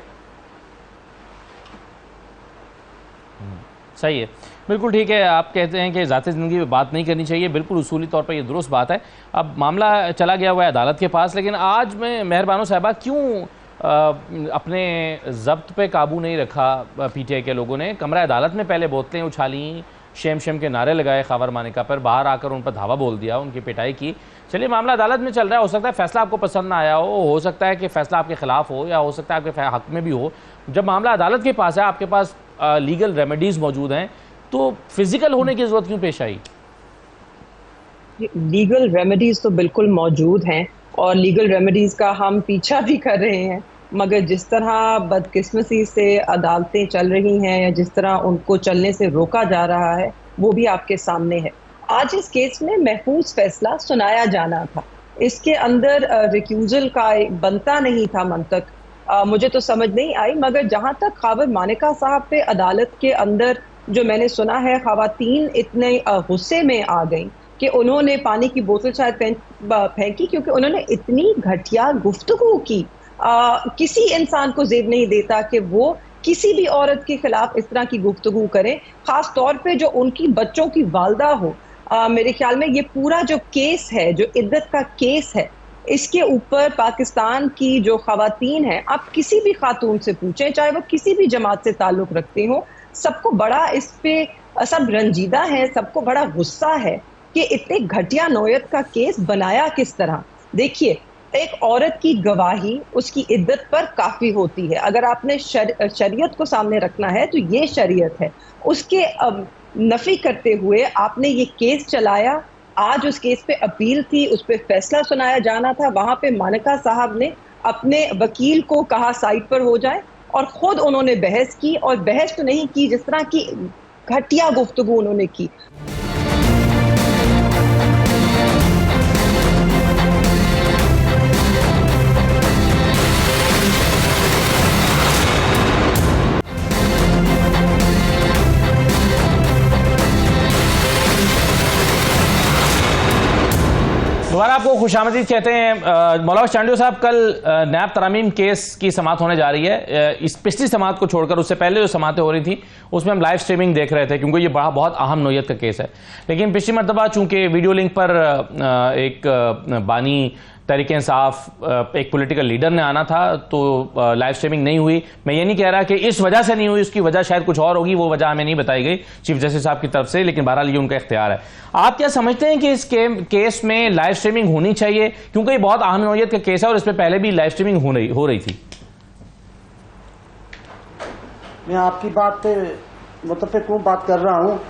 सही है, बिल्कुल ठीक है। आप कहते हैं कि ज़ाती ज़िंदगी में बात नहीं करनी चाहिए, बिल्कुल उसूली तौर पर ये दुरुस्त बात है। अब मामला चला गया हुआ है अदालत के पास, लेकिन आज में मेहरबानो साहबा क्यों अपने जब्त पे काबू नहीं रखा पीटीआई के लोगों ने? कमरा अदालत में पहले बोतलें उछाली, शेम शेम के नारे लगाए खावर मानिका पर, बाहर आकर उन पर धावा बोल दिया, उनकी पिटाई की। चलिए मामला अदालत में चल रहा है, हो सकता है फैसला आपको पसंद ना आया हो सकता है कि फैसला आपके खिलाफ हो, या हो सकता है आपके हक में भी हो। जब मामला अदालत के पास है, आपके पास लीगल रेमेडीज मौजूद हैं, तो फिजिकल होने की जरूरत क्यों पेश आई? लीगल रेमेडीज तो बिल्कुल मौजूद हैं और लीगल रेमेडीज का हम पीछा भी कर रहे हैं, मगर जिस तरह बदकिस्मती से अदालतें चल रही हैं या जिस तरह उनको चलने से रोका जा रहा है, वो भी आपके सामने है। आज इस केस में महफूज फैसला सुनाया जाना था, इसके अंदर रिक्यूजल का बनता नहीं था मंतक। मुझे तो समझ नहीं आई, मगर जहाँ तक खावर मानिका साहब पे अदालत के अंदर जो मैंने सुना है, खवातीन इतने गुस्से में आ गई कि उन्होंने पानी की बोतल शायद फेंकी, क्योंकि उन्होंने इतनी घटिया गुफ्तगू की। किसी इंसान को ज़ेब नहीं देता कि वो किसी भी औरत के खिलाफ इस तरह की गुफ्तगू करे, खास तौर पे जो उनकी बच्चों की वालदा हो। मेरे ख्याल में ये पूरा जो केस है, जो इद्दत का केस है, इसके ऊपर पाकिस्तान की जो खवातीन हैं, आप किसी भी खातून से पूछें, चाहे वो किसी भी जमात से ताल्लुक़ रखती हो, सबको बड़ा इस पे सब रंजीदा है, सबको बड़ा गुस्सा है कि इतने घटिया नौयत का केस बनाया किस तरह। देखिए, एक औरत की गवाही उसकी इद्दत पर काफ़ी होती है। अगर आपने शरीयत को सामने रखना है तो ये शरीयत है, उसके नफ़ी करते हुए आपने ये केस चलाया। आज उस केस पे अपील थी, उस पे फैसला सुनाया जाना था। वहाँ पे मानिका साहब ने अपने वकील को कहा साइड पर हो जाए, और ख़ुद उन्होंने बहस की, और बहस तो नहीं की, जिस तरह की घटिया गुफ्तगू उन्होंने की। आपको खुशामदीद कहते हैं। मौलाना चांडियो साहब, कल नैब तरामीम केस की समाअत होने जा रही है। इस पिछली समाअत को छोड़कर उससे पहले जो समाअतें हो रही थी उसमें हम लाइव स्ट्रीमिंग देख रहे थे, क्योंकि ये बहुत अहम नोयत का केस है। लेकिन पिछली मरतबा चूंकि वीडियो लिंक पर एक बानी तहरीक इंसाफ एक पॉलिटिकल लीडर ने आना था, तो लाइव स्ट्रीमिंग नहीं हुई। मैं ये नहीं कह रहा कि इस वजह से नहीं हुई, उसकी वजह शायद कुछ और होगी, वो वजह हमें नहीं बताई गई चीफ जस्टिस साहब की तरफ से, लेकिन बहरहाल ये उनका इख्तियार है। आप क्या समझते हैं कि इस केस में लाइव स्ट्रीमिंग होनी चाहिए, क्योंकि ये बहुत अहम नौयत का केस है और इस पर पहले भी लाइव स्ट्रीमिंग हो रही थी? मैं आपकी बात पे मुतफिक हूँ, बात कर रहा हूँ,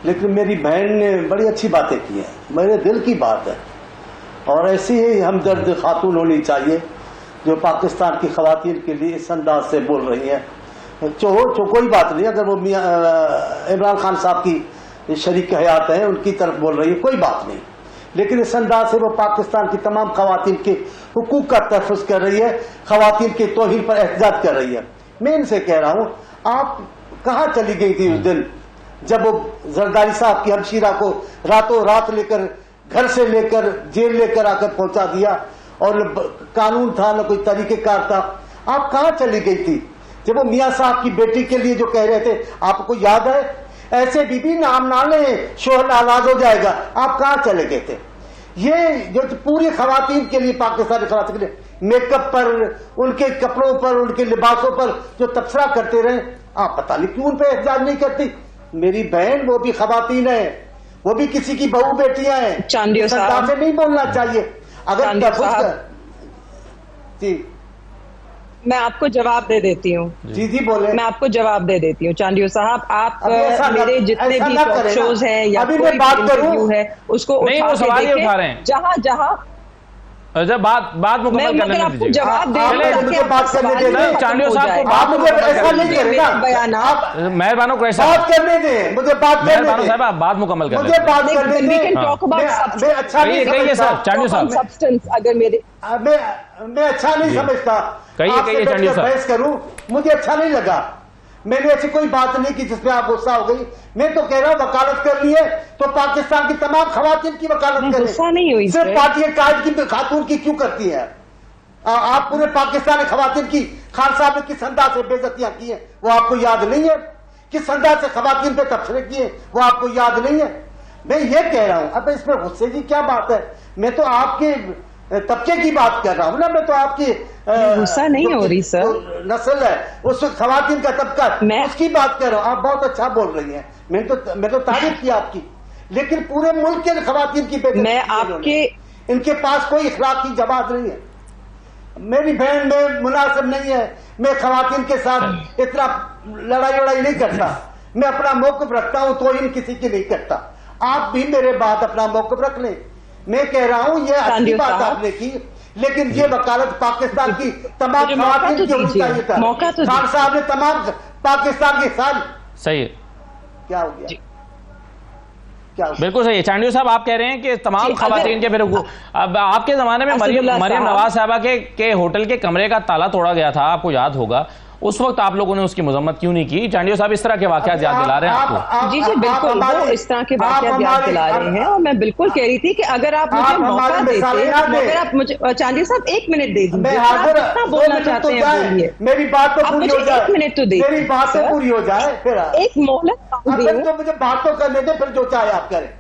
लेकिन मेरी बहन ने बड़ी अच्छी बातें की हैं, मेरे दिल की बात है। और ऐसी ही हमदर्द खातून होनी चाहिए जो पाकिस्तान की खवातीन के लिए इस अंदाज से बोल रही हैं। कोई बात नहीं, अगर वो इमरान खान साहब की शरीक हयात हैं, उनकी तरफ बोल रही है, कोई बात नहीं, लेकिन इस अंदाज से वो पाकिस्तान की तमाम खवातीन के हुकूक का तहफ़्फ़ुज़ कर रही है, खवातीन के तौहीन पर एहतजाज कर रही है। मैं इनसे कह रहा हूँ, आप कहाँ चली गई थी उस दिन जब वो जरदारी साहब की हमशीरा को रातों रात लेकर घर से लेकर जेल लेकर आकर पहुंचा दिया, और कानून था न कोई तरीकेकार था? आप कहाँ चली गई थी जब वो मियाँ साहब की बेटी के लिए जो कह रहे थे? आपको याद है, ऐसे बीबी नाम ना ले, शोहर नाराज हो जाएगा। आप कहाँ चले गए थे? ये जो पूरी खवातीन के लिए, पाकिस्तानी खवातीन के लिए मेकअप पर, उनके कपड़ों पर, उनके लिबासों पर जो तबसरा करते रहे, आप पता नहीं क्यों उन पर एहतजाज नहीं करती? मेरी बहन वो भी खवातीन है, वो भी किसी की बहू बेटियां हैं। चांडियो साहब से नहीं बोलना चाहिए। अगर जी, मैं आपको जवाब दे देती हूँ। जी बोले। मैं आपको जवाब दे देती हूँ चांडियो साहब। आप मेरे जितने भी टॉक शोज हैं या कोई इंटरव्यू है उसको उठा के देखें, जहाँ जब बात मुकम्मल करने आपको जवाब दे बात करने दे चांडियो साहब को, आप मुझे ऐसा नहीं करेगा बयान मेहरबानों को बात करने दें, मुझे बात करने दें। साहब आप बात मुकम्मल कर, मुझे बात करने दें। मैं अच्छा नहीं समझता चांडियो साहब, सब्सटेंस अगर मेरे मैं अच्छा नहीं समझता, कहिए चांडियो साहब, बहस करूं, मुझे अच्छा नहीं लगा। मैंने ऐसी कोई बात नहीं की जिसपे आप गुस्सा हो गई। मैं तो कह रहा हूँ वकालत करनी है तो पाकिस्तान की तमाम खवातीन की वकालत करें, गुस्सा नहीं हुई, सिर्फ पार्टी कायद की खातून की क्यों करती है? आप पूरे पाकिस्तानी खवातीन की खान साहब ने किस अंदाज से बेइज्जतियां की है वो आपको याद नहीं है? किस अंदाज से खवातीन पे तबसरे किए वो आपको याद नहीं है? मैं ये कह रहा हूं, अब इसमें गुस्से की क्या बात है? मैं तो आपके तबके की बात कर रहा हूं ना, मैं तो आपकी गुस्सा नहीं हो रही सर, नस्ल है उस खवातीन का तबका, उसकी बात कर रहा हूं। आप बहुत अच्छा बोल रही हैं, मैं तो तारीफ की आपकी, लेकिन पूरे मुल्क के खवातीन की मैं आपके इनके पास कोई इखलाकी जवाब नहीं है। मेरी बहन में मुनासिब नहीं है, मैं खवातीन के साथ इतना लड़ाई नहीं करता, मैं अपना मौक़िफ़ रखता हूं, तो इन किसी की नहीं करता। आप भी मेरे बात अपना मौक़िफ़ रख लें। मैं कह रहा हूं ये अच्छी बात आपने की, लेकिन ये वकालत पाकिस्तान की तमाम खवातीन की होनी चाहिए था। खान साहब ने तमाम पाकिस्तान के साथ सही है, क्या हो गया? बिल्कुल सही है। चांडियो साहब आप कह रहे हैं कि तमाम खवातीन के, फिर अब आपके जमाने में मरियम नवाज साहबा के होटल के कमरे का ताला तोड़ा गया था, आपको याद होगा, उस वक्त आप लोगों ने उसकी मजम्मत क्यों नहीं की? चांडियो साहब इस तरह के वाकयात याद दिला रहे हैं आपको? जी बिल्कुल, वो इस तरह के वाकयात याद दिला रहे हैं, और मैं बिल्कुल कह रही थी कि अगर आप मुझे मौका देते, अगर आप मुझे चांडियो साहब 1 मिनट दे दीजिए, आप कितना बोलना चाहते हैं बोलिए, मेरी बात तो पूरी हो जाए, 1 मिनट तो दे, मेरी बात तो पूरी हो जाए, फिर एक मोहलत तो मुझे बात तो करने दे, फिर जो चाहे आप करें।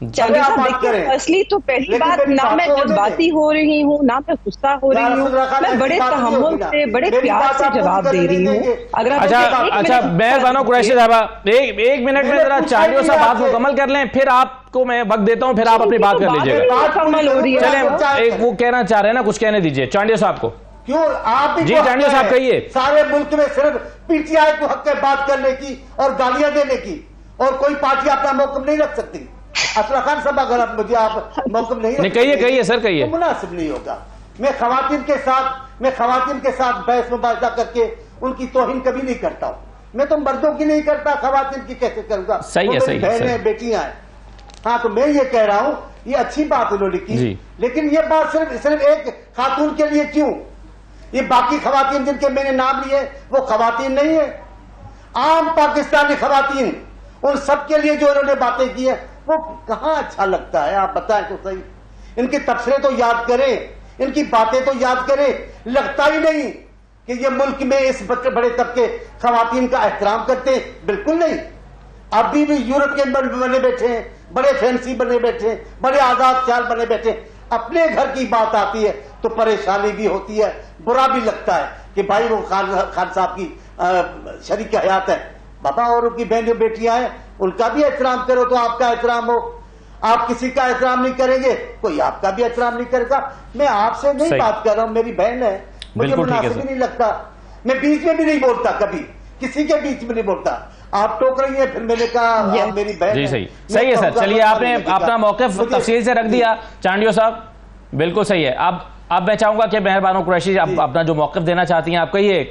चांडियो साहब देखिए, असली तो पहली बात, ना मैं जज्बाती हो रही हूँ, ना मैं गुस्सा हो रही हूँ, मैं बड़े तहम्मुल से, बड़े प्यार से जवाब दे रही हूँ। अगर अच्छा मेहरबानो कुरैशी साहबा, एक मिनट में जरा चांडियो साहब बात मुकम्मल कर लें, फिर आपको मैं वक्त देता हूँ, फिर आप अपनी बात कर लीजिएगा। चलें, वो कहना चाह रहे हैं ना, कुछ कहने दीजिए चांडियो साहब को। क्यों आप जी चांडियो साहब कहिए। सारे मुल्क में सिर्फ पीटीआई को हक है बात करने की और गालियां देने की, और कोई पार्टी अपना मौक़िफ़ नहीं रख सकती। असला खान साहब अगर आप मुझे मौक़िफ़ नहीं कहिए सर, कहिए, तो मुनासिब नहीं होगा। मैं खवातीन के साथ बहस मुबाहिदा करके उनकी तौहीन कभी नहीं करता हूँ। मैं तो मर्दों की नहीं करता, खवातीन की कैसे करूंगा? सही है, सही बहनें बेटियां हैं। हाँ, तो मैं ये कह रहा हूँ, ये अच्छी बात उन्होंने की, लेकिन ये बात सिर्फ एक खातून के लिए क्यों? ये बाकी खवातीन जिनके मैंने नाम लिए वो खवातीन नहीं है, आम पाकिस्तानी खवातीन, उन सब के लिए जो उन्होंने बातें की है वो कहाँ अच्छा लगता है? आप बताएं तो सही। इनके तबसरे तो याद करें, इनकी बातें तो याद करें। लगता ही नहीं कि ये मुल्क में इस बड़े तबके खवातीन का एहतराम करते हैं, बिल्कुल नहीं। अभी भी यूरोप के अंदर बने बैठे हैं, बड़े फैंसी बने बैठे हैं, बड़े आजाद ख्याल बने बैठे हैं। अपने घर की बात आती है तो परेशानी भी होती है, बुरा भी लगता है कि भाई वो खान साहब की शरीक हयात है। बाबा और उनकी बहनें बेटियां हैं, उनका भी एहतराम करो तो आपका एहतराम हो। आप किसी का एहतराम नहीं करेंगे, कोई आपका भी एहतराम नहीं करेगा। मैं आपसे नहीं बात कर रहा हूं, मेरी बहन है, मुझे मुनासिब भी नहीं लगता। मैं बीच में भी नहीं बोलता, कभी किसी के बीच में नहीं बोलता। आप टोक रही हैं, फिर मैंने कहा मेरी बहन जी सही है सर। चलिए, आपने अपना मौक़िफ़ तफसील से रख दिया चांडियो साहब, बिल्कुल सही है। अब मैं चाहूंगा कि मेहरबान कुरैशी आप अपना जो मौक़िफ़ देना चाहती हैं आप कहिए।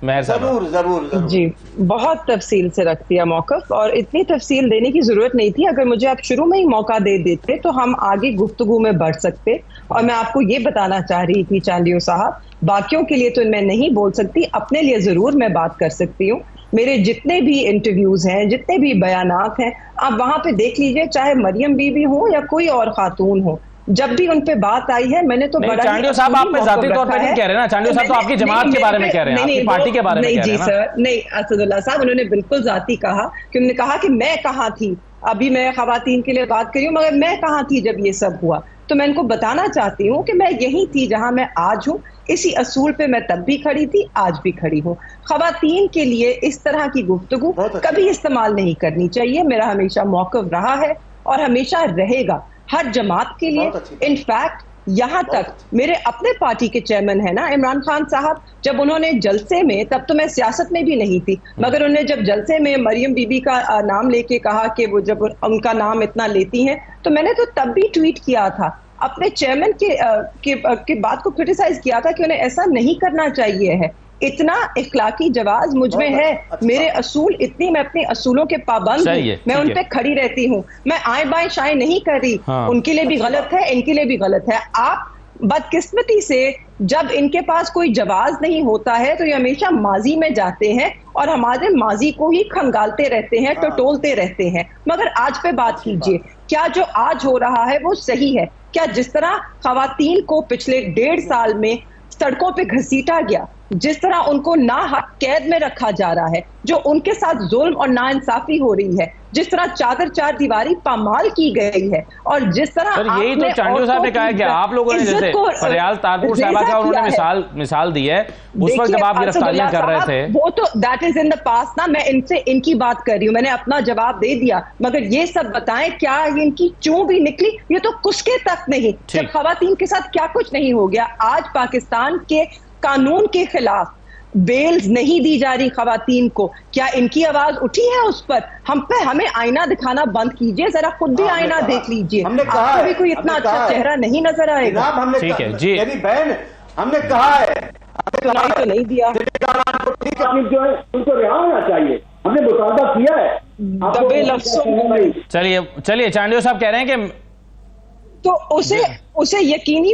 जरूर जी, बहुत तफसील से रख दिया मौक़िफ़, और इतनी तफसील देने की जरूरत नहीं थी। अगर मुझे आप शुरू में ही मौका दे देते तो हम आगे गुफ्तगू में बढ़ सकते। और मैं आपको ये बताना चाह रही थी चांडियो साहब, बाकियों के लिए तो मैं नहीं बोल सकती, अपने लिए जरूर मैं बात कर सकती हूँ। मेरे जितने भी इंटरव्यूज हैं, जितने भी बयानात हैं, आप वहां पे देख लीजिए, चाहे मरियम बीबी हो या कोई और खातून हो, जब भी उन पे बात आई है मैंने तो बड़ा चांडियो साहब आप पे जाती तौर पे नहीं कह रहे ना, चांडियो साहब तो आपकी जमात के बारे में कह रहे हैं, आपकी पार्टी के बारे में कह रहे हैं। नहीं जी सर, नहीं असदुल्ला साहब, उन्होंने बिल्कुल जाती कहा कि उन्होंने कहा कि मैं कहाँ थी, अभी मैं खवातीन के लिए बात करी हूँ, मगर मैं कहाँ थी जब ये सब हुआ। तो मैं इनको बताना चाहती हूँ कि मैं यही थी जहां मैं आज हूँ। इसी असूल पे मैं तब भी खड़ी थी, आज भी खड़ी हूँ। खवातीन के लिए इस तरह की गुफ्तगू कभी इस्तेमाल नहीं करनी चाहिए। मेरा हमेशा मौक़िफ़ रहा है और हमेशा रहेगा हर जमात के लिए। इनफैक्ट यहाँ तक मेरे अपने पार्टी के चेयरमैन है ना इमरान खान साहब, जब उन्होंने जलसे में, तब तो मैं सियासत में भी नहीं थी, मगर उन्होंने जब जलसे में मरियम बीबी का नाम लेके कहा कि वो जब उनका नाम इतना लेती हैं, तो मैंने तो तब भी ट्वीट किया था, अपने चेयरमैन के बात को क्रिटिसाइज किया था कि उन्हें ऐसा नहीं करना चाहिए है। इतना इखलाकी जवाज मुझ में है, मेरे असूल इतनी, मैं अपने असूलों के पाबंद हूँ, मैं उन पे खड़ी रहती हूँ, मैं आए बाएं शाएं नहीं कर रही। उनके लिए भी गलत है, इनके लिए भी गलत है। आप बदकिस्मती से जब इनके पास कोई जवाज नहीं होता है तो ये हमेशा माजी में जाते हैं और हमारे माजी को ही खंगालते रहते हैं, टटोलते रहते हैं। मगर आज पे बात कीजिए, क्या जो आज हो रहा है वो सही है? क्या जिस तरह खवातीन को पिछले 1.5 साल में सड़कों पे घसीटा गया, जिस तरह उनको ना हक कैद में रखा जा रहा है, जो उनके साथ जुल्म और नाइंसाफी हो रही है, जिस तरह चादर चार दीवारी पामाल की गई है, और जिस तरह यही तो चांडियो साहब ने कहा कि आप लोगों ने जैसे फरियाल तारपुर साहबा का उन्होंने मिसाल दी है, उस वक्त जब आप गिरफ्तारियां कर रहे थे, वो तो that is in the past ना। मैं इनसे इनकी बात कर रही हूँ, मैंने अपना जवाब दे दिया, मगर ये सब बताएं क्या इनकी चूं भी निकली? ये तो कुछ तक नहीं, जब खवातीन के साथ क्या कुछ नहीं हो गया। आज पाकिस्तान के कानून के खिलाफ बेल्स नहीं दी जा रही खवातीन को, क्या इनकी आवाज उठी है उस पर? हमें आईना दिखाना बंद कीजिए, जरा खुद भी आईना देख लीजिए, आपको भी कोई इतना अच्छा चेहरा नहीं नजर आएगा। ठीक है जी, मेरी बहन, हमने कहा है तो नहीं दिया, जो है उनको रिहा होना चाहिए, हमने मुतालबा किया है। दबे लफ्ज़ों। चलिए चांडियो साहब कह रहे हैं कि तो उसे यकीनी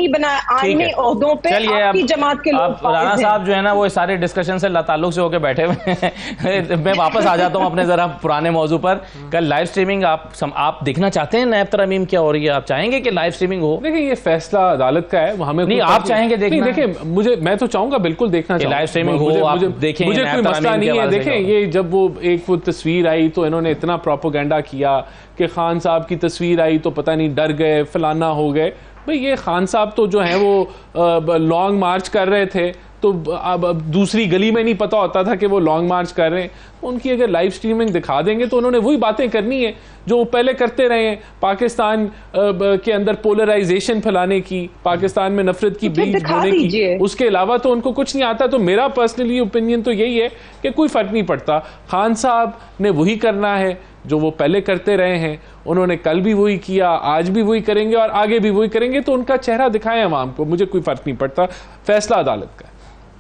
बनाए, आईने ओहदों पे आपकी जमात के लोग। राणा साहब जो है ना वो सारे डिस्कशन से ताल्लुक से होकर बैठे हुए हैं। मैं वापस आ जाता हूं अपने जरा पुराने मौजू पर। कल लाइव स्ट्रीमिंग आप देखना चाहते हैं? नैब तरमीम क्या हो रही है, आप चाहेंगे कि लाइव स्ट्रीमिंग हो? देखिए ये फैसला अदालत का है, हमें नहीं आप चाहेंगे देखना? देखिए मैं तो चाहूंगा बिल्कुल देखना, लाइव स्ट्रीमिंग हो, आप देखें, मुझे कोई मसला नहीं है। देखें ये जब वो तस्वीर आई तो इन्होंने इतना प्रोपोगंडा किया कि खान साहब की तस्वीर आई तो पता नहीं डर गए, फलाना हो गए। भाई ये खान साहब तो जो है वो लॉन्ग मार्च कर रहे थे, तो अब दूसरी गली में नहीं पता होता था कि वो लॉन्ग मार्च कर रहे हैं। उनकी अगर लाइव स्ट्रीमिंग दिखा देंगे तो उन्होंने वही बातें करनी है जो वो पहले करते रहे हैं, पाकिस्तान के अंदर पोलराइजेशन फैलाने की, पाकिस्तान में नफरत की बीज बोने की। उसके अलावा तो उनको कुछ नहीं आता। तो मेरा पर्सनली ओपिनियन तो यही है कि कोई फर्क नहीं पड़ता, खान साहब ने वही करना है जो वो पहले करते रहे हैं। उन्होंने कल भी वही किया, आज भी वही करेंगे और आगे भी वही करेंगे। तो उनका चेहरा दिखाएं अवाम को, मुझे कोई फर्क नहीं पड़ता, फैसला अदालत का।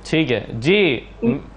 ठीक है जी,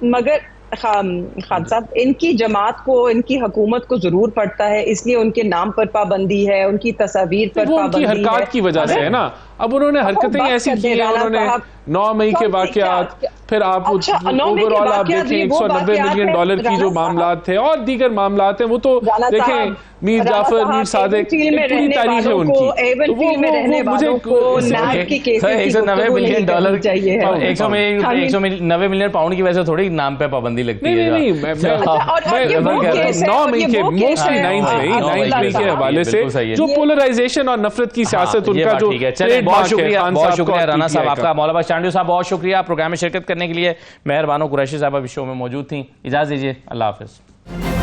मगर खान साहब इनकी जमात को, इनकी हुकूमत को जरूर पड़ता है, इसलिए उनके नाम पर पाबंदी है, उनकी तस्वीर पर पाबंदी है। हरकत की वजह से है ना, अब उन्होंने हरकतें बात ऐसी करते की हैं हैं, राणा उन्होंने साहब। 9 मई के कौन से वाकयात, क्या- फिर आप अच्छा, 9 मई के ओवरऑल आप वाकयात, देखें ये वो 190 वाकयात मिलियन हैं, डॉलर की जो राणा साहब। मामलात थे और दीगर मामलात हैं, वो तो राणा देखें साहब, मीर राणा जाफर, साहब, मीर सादिक, एवनफील्ड में एक पूरी रहने तारीख है वालों उनकी। को, एवनफील्ड में रहने वालों को नाक की केसेस की 190 गुफ्तगू मिलियन नहीं डॉलर करनी चाहिए है। 190 मिलियन पाउंड की वजह से थोड़ी नाम पे पाबंदी लगती नहीं है। नहीं नहीं, मैं और ये वो केस है, 9 और मई ये के वो केस मोस्टली है, 9 मई हाँ, 9 मई के साहब, हवाले से बिल्कुल सही है। जो पोलराइजेशन और नफरत की सियासत ये उनका बात जो ठीक है। चलिए, बहुत ट्रेडमार्क है शुक्रिया, खान बहुत साहब को शुक्रिया और राणा साहब PTI आपका। मौलाना चांडियो साहब बहुत शुक्रिया प्रोग्राम में शिरकत करने के लिए। मेहरबानो कुरैशी साहब अभी शो में मौजूद थी। इजाजत दीजिए, अल्लाह हाफिज।